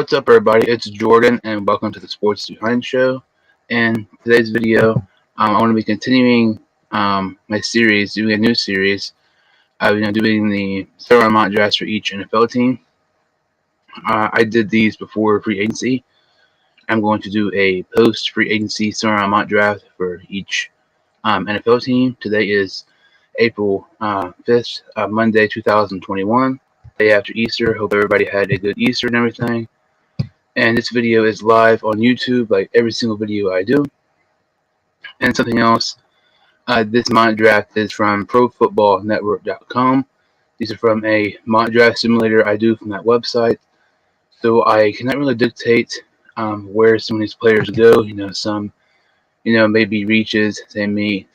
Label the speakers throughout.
Speaker 1: What's up, everybody? It's Jordan, and welcome to the Sports Behind Show. In today's video, I want to be continuing my series, doing a new series. Doing the thorough mock drafts for each NFL team. I did these before free agency. I'm going to do a post free agency thorough mock draft for each NFL team. Today is April 5th, Monday, 2021, day after Easter. Hope everybody had a good Easter and everything. And this video is live on YouTube, like every single video I do. And something else, this mock draft is from ProFootballNetwork.com. These are from a mock draft simulator I do from that website. So I cannot really dictate where some of these players go. Some, maybe reaches, some may,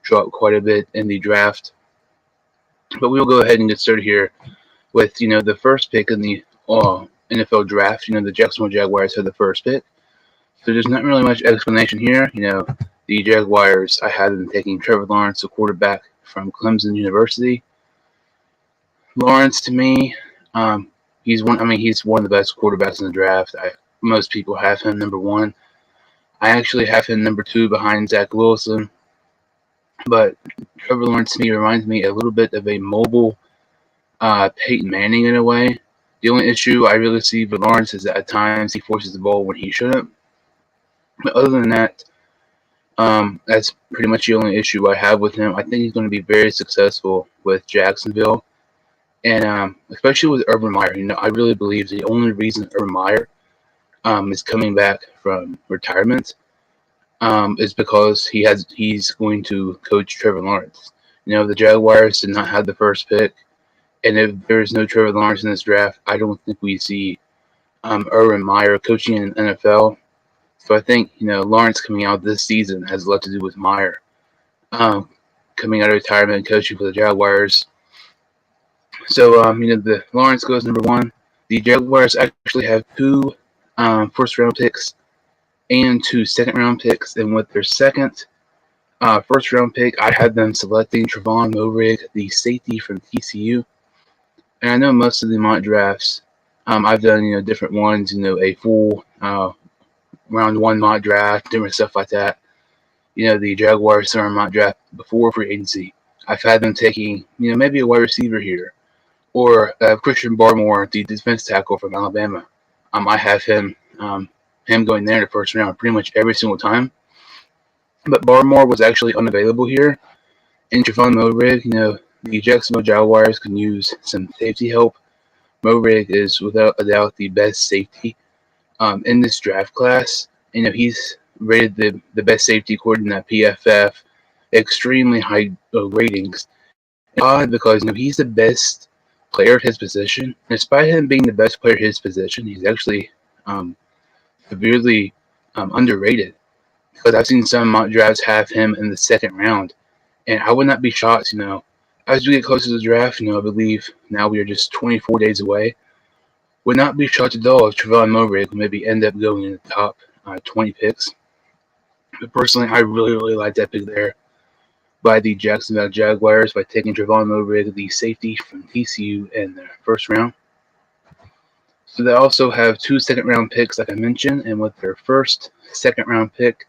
Speaker 1: show up quite a bit in the draft. But we'll go ahead and get started here with, the first pick in the NFL draft. The Jacksonville Jaguars had the first pick. So there's not really much explanation here. The Jaguars, I had them taking Trevor Lawrence, a quarterback from Clemson University. Lawrence, to me, he's one of the best quarterbacks in the draft. Most people have him number one. I actually have him number two behind Zach Wilson. But Trevor Lawrence, to me, reminds me a little bit of a mobile Peyton Manning in a way. The only issue I really see with Lawrence is that at times he forces the ball when he shouldn't. But other than that, that's pretty much the only issue I have with him. I think he's going to be very successful with Jacksonville, and especially with Urban Meyer. I really believe the only reason Urban Meyer is coming back from retirement is because he's going to coach Trevor Lawrence. The Jaguars did not have the first pick. And if there's no Trevor Lawrence in this draft, I don't think we see Urban Meyer coaching in the NFL. So I think, Lawrence coming out this season has a lot to do with Meyer coming out of retirement and coaching for the Jaguars. So, the Lawrence goes number one. The Jaguars actually have two first-round picks and two second-round picks. And with their second first-round pick, I had them selecting Trevon Moehrig, the safety from TCU. And I know most of the mock drafts, I've done, different ones, a full round one mock draft, different stuff like that. The Jaguars are mock draft before free agency. I've had them taking, maybe a wide receiver here, or Christian Barmore, the defense tackle from Alabama. I have him going there in the first round pretty much every single time. But Barmore was actually unavailable here. And Trevon Moehrig, the Jacksonville Jaguars can use some safety help. Moehrig is without a doubt the best safety in this draft class. He's rated the best safety according to that PFF, extremely high ratings. It's odd because he's the best player at his position. And despite him being the best player at his position, he's actually severely underrated. Because I've seen some mock drafts have him in the second round, and I would not be shocked. As we get closer to the draft, I believe now we are just 24 days away. Would not be shocked at all if Trevon Moehrig will maybe end up going in the top 20 picks. But personally, I really, really like that pick there by the Jacksonville Jaguars by taking Trevon Moehrig, the safety from TCU, in the first round. So they also have two second-round picks, like I mentioned, and with their first second-round pick,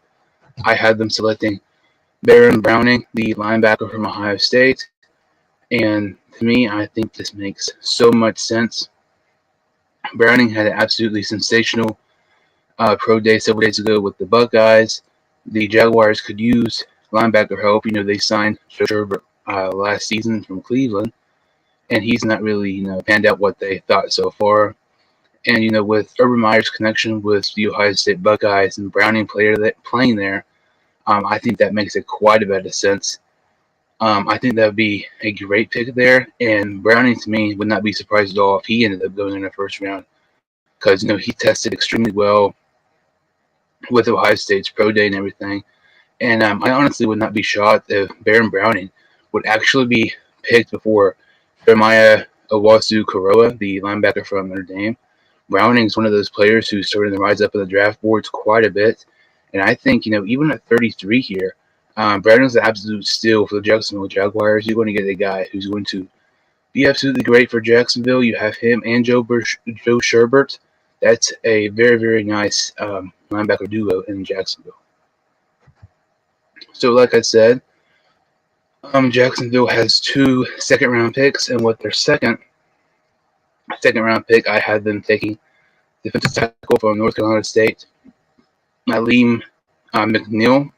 Speaker 1: I had them selecting Baron Browning, the linebacker from Ohio State. And to me, I think this makes so much sense. Browning had an absolutely sensational pro day several days ago with the Buckeyes. The Jaguars could use linebacker help. They signed Joe Sherbert last season from Cleveland, and he's not really, panned out what they thought so far. And, with Urban Meyer's connection with the Ohio State Buckeyes and Browning playing there, I think that makes it quite a bit of sense. I think that would be a great pick there, and Browning, to me, would not be surprised at all if he ended up going in the first round because, he tested extremely well with Ohio State's pro day and everything. And I honestly would not be shocked if Baron Browning would actually be picked before Jeremiah Owusu-Koramoah, the linebacker from Notre Dame. Browning is one of those players who's starting to rise up in the draft boards quite a bit. And I think, even at 33 here, Browning's an absolute steal for the Jacksonville Jaguars. You're going to get a guy who's going to be absolutely great for Jacksonville. You have him and Joe Sherbert. That's a very, very nice linebacker duo in Jacksonville. So, like I said, Jacksonville has 2 second-round picks, and with their second-round pick, I had them taking defensive tackle from North Carolina State, Aleem McNeil.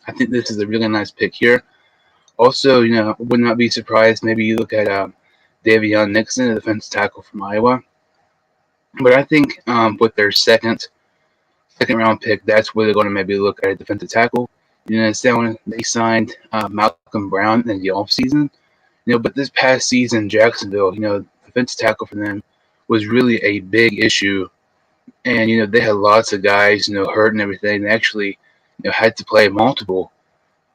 Speaker 1: I think this is a really nice pick here. Also, would not be surprised. Maybe you look at Davion Nixon, a defensive tackle from Iowa. But I think with their second round pick, that's where they're going to maybe look at a defensive tackle. Instead when they signed Malcolm Brown in the offseason. But this past season, Jacksonville, defensive tackle for them was really a big issue. And, they had lots of guys, hurt and everything. They actually, had to play multiple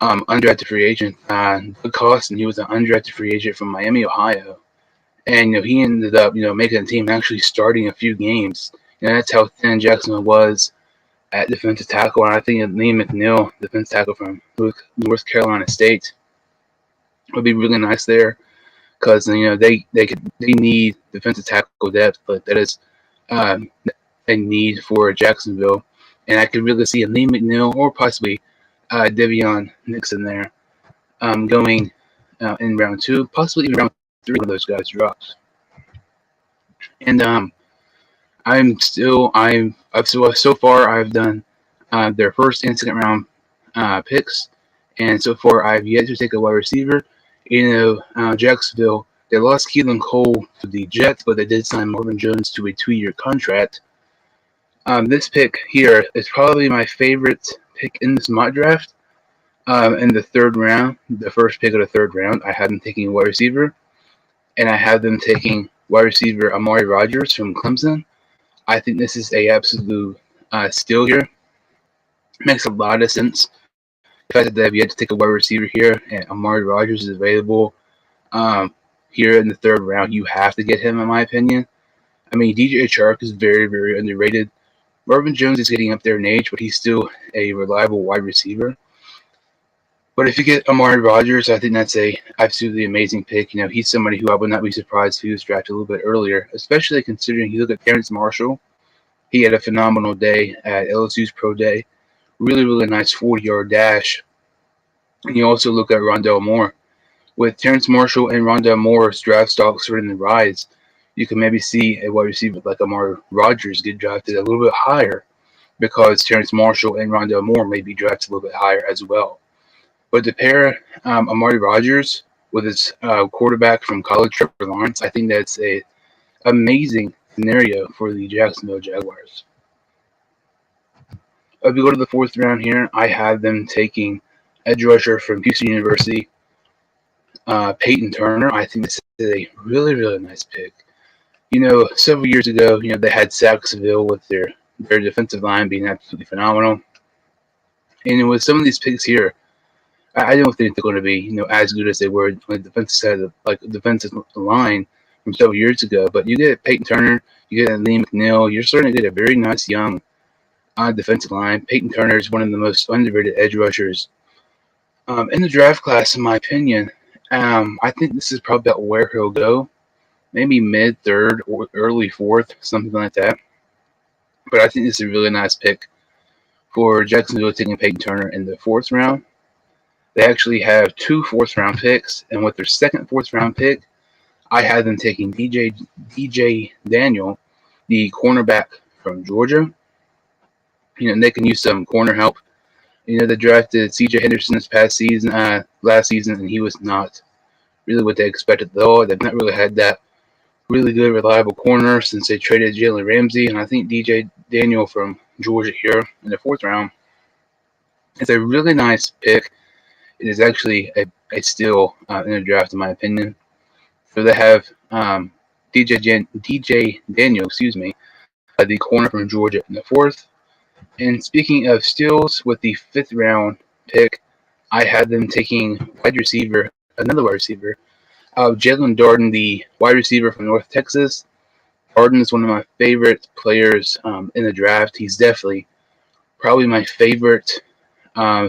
Speaker 1: undrafted free agent. Doug Costin, he was an undrafted free agent from Miami, Ohio. And, he ended up, making the team and actually starting a few games. That's how thin Jacksonville was at defensive tackle. And I think Aleem McNeil, defensive tackle from North Carolina State, would be really nice there. Because, they need defensive tackle depth, but that is a need for Jacksonville. And I could really see Aleem McNeil or possibly Davion Nixon there going in round 2, possibly even round 3 when those guys drops. And so far I've done their first and second round picks, and so far I've yet to take a wide receiver. Jacksonville, they lost Keelan Cole to the Jets, but they did sign Marvin Jones to a 2-year contract. This pick here is probably my favorite pick in this mock draft. In the 3rd round, the first pick of the 3rd round, I had them taking a wide receiver, and I have them taking wide receiver Amari Rodgers from Clemson. I think this is a absolute steal here. Makes a lot of sense. The fact that they have yet to take a wide receiver here, and Amari Rodgers is available here in the 3rd round, you have to get him, in my opinion. I mean, DJ Chark is very, very underrated. Marvin Jones is getting up there in age, but he's still a reliable wide receiver. But if you get Amari Rodgers, I think that's a absolutely amazing pick. He's somebody who I would not be surprised if he was drafted a little bit earlier, especially considering you look at Terrence Marshall. He had a phenomenal day at LSU's Pro Day. Really, really nice 40-yard dash. And you also look at Rondale Moore. With Terrence Marshall and Rondale Moore's draft stocks are in the rise, you can maybe see a wide receiver like Amari Rodgers get drafted a little bit higher because Terrence Marshall and Rondale Moore may be drafted a little bit higher as well. But to pair Amari Rodgers with his quarterback from college, Trevor Lawrence, I think that's a amazing scenario for the Jacksonville Jaguars. If we go to the 4th round here, I have them taking edge rusher from Houston University, Peyton Turner. I think this is a really, really nice pick. Several years ago, they had Jacksonville with their defensive line being absolutely phenomenal. And with some of these picks here, I don't think they're going to be, as good as they were on the defensive side of the defensive line from several years ago. But you get Peyton Turner, you get Aleem McNeil, you're starting to get a very nice young defensive line. Peyton Turner is one of the most underrated edge rushers in the draft class, in my opinion. I think this is probably about where he'll go, maybe mid-3rd or early 4th, something like that. But I think this is a really nice pick for Jacksonville taking Peyton Turner in the 4th round. They actually have 2 4th-round picks, and with their second 4th-round pick, I had them taking DJ Daniel, the cornerback from Georgia. And they can use some corner help. They drafted C.J. Henderson last season, and he was not really what they expected at all. They've not really had that really good, reliable corner since they traded Jalen Ramsey, and I think DJ Daniel from Georgia here in the 4th round is a really nice pick. It is actually a steal in the draft, in my opinion. So they have DJ Daniel, the corner from Georgia in the 4th. And speaking of steals, with the 5th round pick, I had them taking another wide receiver, Jalen Darden, the wide receiver from North Texas. Darden is one of my favorite players in the draft. He's definitely probably my favorite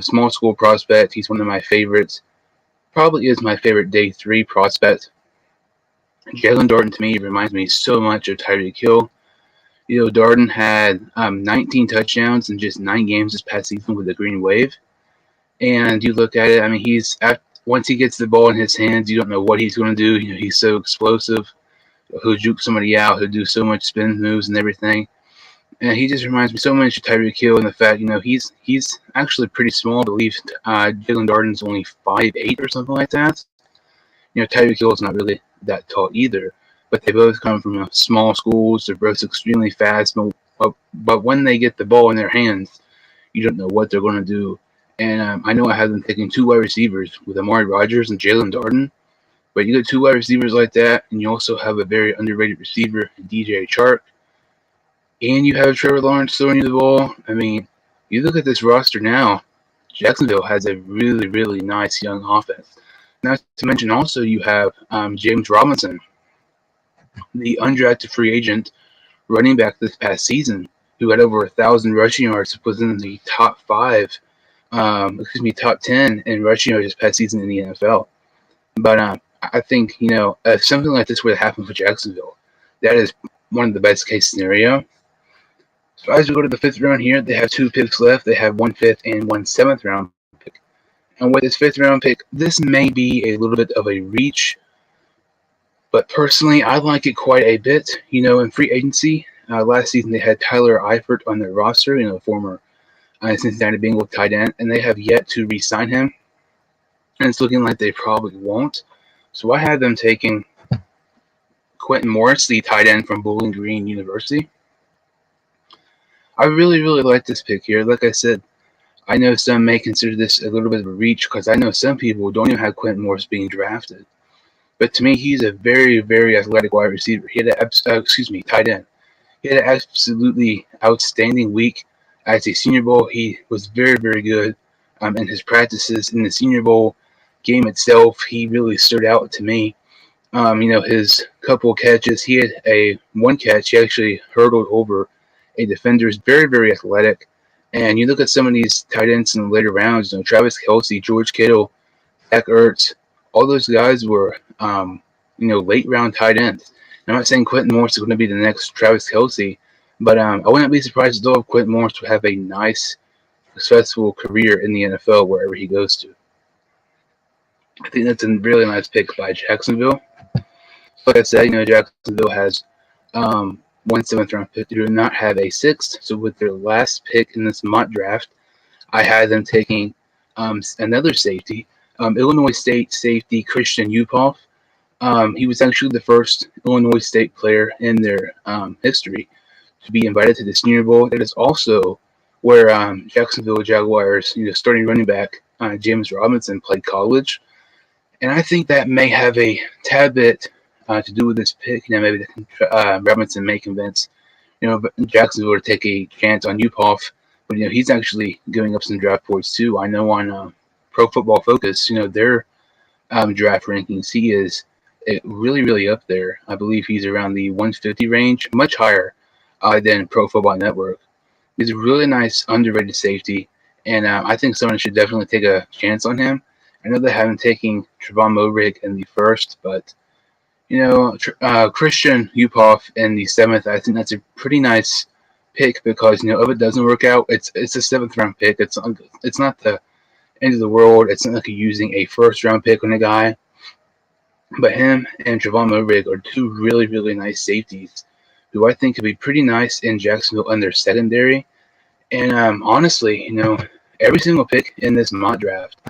Speaker 1: small school prospect. He's one of my favorites. Probably is my favorite day 3 prospect. Jalen Darden to me reminds me so much of Tyreek Hill. Darden had 19 touchdowns in just 9 games this past season with the Green Wave. And you look at it, I mean, once he gets the ball in his hands, you don't know what he's going to do. He's so explosive. He'll juke somebody out. He'll do so much spin moves and everything. And he just reminds me so much of Tyreek Hill in the fact, he's actually pretty small. I believe Jalen Darden's only 5'8" or something like that. Tyreek Hill is not really that tall either. But they both come from small schools. They're both extremely fast. But when they get the ball in their hands, you don't know what they're going to do. And I know I have them taking 2 wide receivers with Amari Rodgers and Jalen Darden. But you get 2 wide receivers like that, and you also have a very underrated receiver, DJ Chark. And you have Trevor Lawrence throwing you the ball. I mean, you look at this roster now, Jacksonville has a really, really nice young offense. Not to mention also you have James Robinson, the undrafted free agent running back this past season, who had over 1,000 rushing yards, was in the top 10 in rushing yards this past season in the NFL. But I think, if something like this were to happen for Jacksonville, that is one of the best case scenario. So as we go to the 5th round here, they have 2 picks left. They have 1 5th and 1 7th round pick. And with this 5th round pick, this may be a little bit of a reach, but personally, I like it quite a bit. In free agency, last season they had Tyler Eifert on their roster, former Cincinnati Bengals tight end, and they have yet to re-sign him. And it's looking like they probably won't. So I have them taking Quentin Morris, the tight end from Bowling Green University. I really, really like this pick here. Like I said, I know some may consider this a little bit of a reach because I know some people don't even have Quentin Morris being drafted. But to me, he's a very, very athletic wide receiver. He had tight end. He had an absolutely outstanding week at the Senior Bowl. He was very, very good in his practices. In the Senior Bowl game itself, he really stood out to me. His couple catches, he had one catch, he actually hurdled over a defender. Is very, very athletic. And you look at some of these tight ends in the later rounds, Travis Kelce, George Kittle, Zach Ertz, all those guys were, late round tight ends. I'm not saying Quentin Morris is going to be the next Travis Kelce, but I wouldn't be surprised at all if Quentin Morris would have a nice, successful career in the NFL wherever he goes to. I think that's a really nice pick by Jacksonville. Like I said, Jacksonville has 1 7th round pick. They do not have a 6th. So with their last pick in this mock draft, I had them taking another safety, Illinois State safety Christian Upoff. He was actually the first Illinois State player in their history to be invited to the Senior Bowl. That is also where Jacksonville Jaguars, starting running back James Robinson played college. And I think that may have a tad bit to do with this pick. Maybe Robinson may convince, Jacksonville to take a chance on Upoff. But, he's actually going up some draft boards too. I know on Pro Football Focus, their draft rankings, he is really, really up there. I believe he's around the 150 range, much higher than Pro Football Network. He's a really nice, underrated safety. And I think someone should definitely take a chance on him. I know they haven't taken Trevon Moehrig in the 1st, but Christian Upoff in the 7th, I think that's a pretty nice pick because if it doesn't work out, it's a 7th round pick. It's not the end of the world. It's not like you're using a 1st round pick on a guy. But him and Trevon Moehrig are 2 really, really nice safeties who I think could be pretty nice in Jacksonville in their secondary. And honestly, every single pick in this mock draft,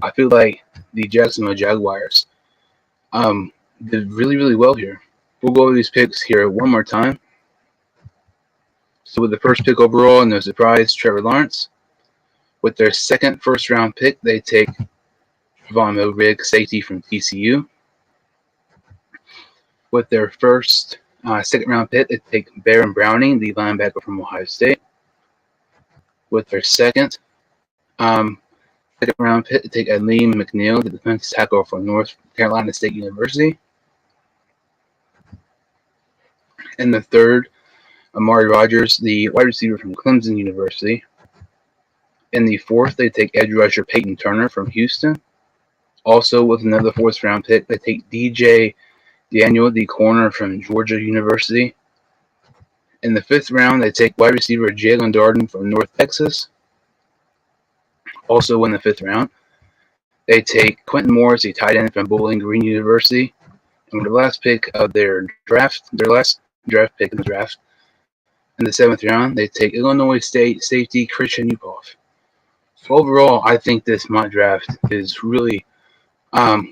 Speaker 1: I feel like the Jacksonville Jaguars did really, really well here. We'll go over these picks here one more time. So with the 1st pick overall, no surprise, Trevor Lawrence. With their 2nd first-round pick, they take Trevon Moehrig, safety from TCU. With their 2nd-round pick, they take Baron Browning, the linebacker from Ohio State. With their 2nd round pick, they take Aleem McNeil, the defensive tackle from North Carolina State University. And the 3rd, Amari Rodgers, the wide receiver from Clemson University. In the 4th, they take edge rusher Peyton Turner from Houston. Also, with another 4th round pick, they take DJ Daniel, the corner from Georgia University. In the 5th round, they take wide receiver Jalen Darden from North Texas. Also in the 5th round, they take Quentin Morris, a tight end from Bowling Green University. And with the last pick of their last draft pick in the draft, in the 7th round, they take Illinois State safety Christian Yukoff. So overall, I think this mock draft is really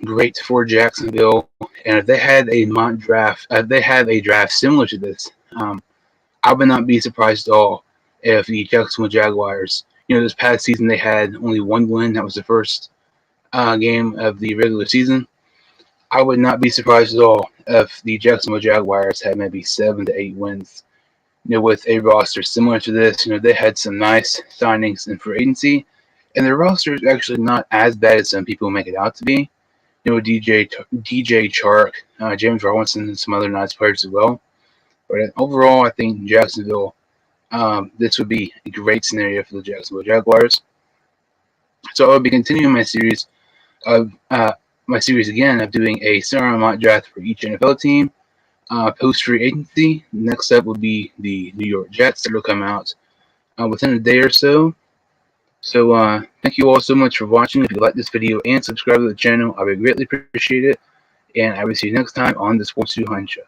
Speaker 1: great for Jacksonville. And if they had a mock draft, if they had a draft similar to this, I would not be surprised at all if the Jacksonville Jaguars, this past season they had only one win. That was the first game of the regular season. I would not be surprised at all if the Jacksonville Jaguars had maybe 7 to 8 wins. With a roster similar to this, they had some nice signings in free agency, and their roster is actually not as bad as some people make it out to be. DJ Chark, James Robinson, and some other nice players as well. But overall, I think Jacksonville, this would be a great scenario for the Jacksonville Jaguars. So I'll be continuing my series again of doing a summer mock draft for each NFL team. Post free agency. Next up will be the New York Jets that will come out within a day or so. So thank you all so much for watching. If you like this video and subscribe to the channel, I would greatly appreciate it. And I will see you next time on the Sports 200 Show.